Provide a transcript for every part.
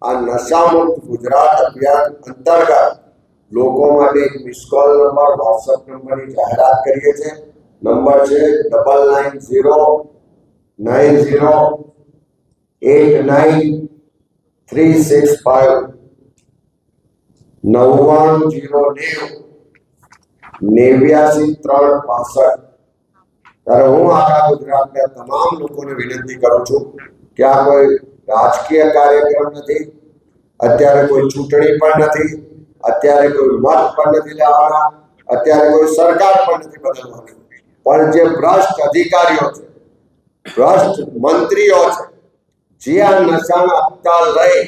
આ નશામુક્ત ગુજરાત અભિયાન અંતર્ગત લોકો માટે એક મિસ કોલ નંબર વોટ્સએપ નંબરની જાહેરાત કરીએ છીએ। નંબર છે 9990899365 99099365। ત્યારે હું આખા ગુજરાતના તમામ લોકોને વિનંતી કરું છું કે આ કોઈ રાજકીય કાર્યક્રમ નથી, અત્યારે કોઈ ચૂંટણી પણ નથી, અત્યારે કોઈ મત પણ નથી લેવાના, અત્યારે કોઈ સરકાર પણ નથી બદલવાની, પણ જે ભ્રષ્ટ અધિકારીઓ છે, ભ્રષ્ટ મંત્રીઓ છે, જે આ નશાના હપ્તા લઈ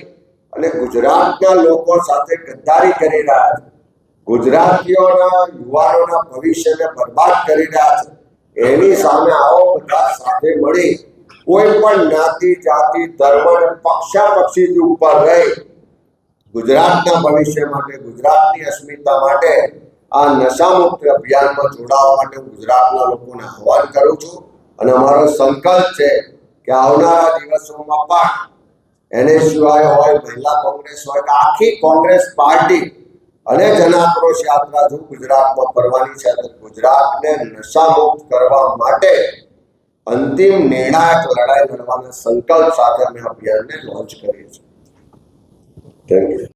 અને ગુજરાતના લોકો સાથે ગદ્દારી કરી રહ્યા છે, ગુજરાતીઓના યુવાનોના ભવિષ્યને બરબાદ કરી રહ્યા છે, એની સામે આવો બધા સાથે મળી કોઈ પણ જ્ઞાતિ જાતિ ધર્મ અને પક્ષાપક્ષીથી ઉપર રહી ગુજરાતના ભવિષ્ય માટે, ગુજરાતની અસ્મિતા માટે આ નશામુક્ત અભિયાનમાં જોડાવા માટે હું ગુજરાતના લોકોને આહ્વાન કરું છું। અને અમારો સંકલ્પ છે કે આવનારા દિવસોમાં પણ NSUI હોય, મહિલા કોંગ્રેસ હોય કે આખી કોંગ્રેસ પાર્ટી અને જનાક્રોશ યાત્રા જો ગુજરાતમાં ફરવાની છે તો ગુજરાતને નશામુક્ત કરવા માટે અંતિમ નિર્ણાયક લડાઈ લડવાના સંકલ્પ સાથે અમે અભિયાનને લોન્ચ કરીએ છીએ। Thank you.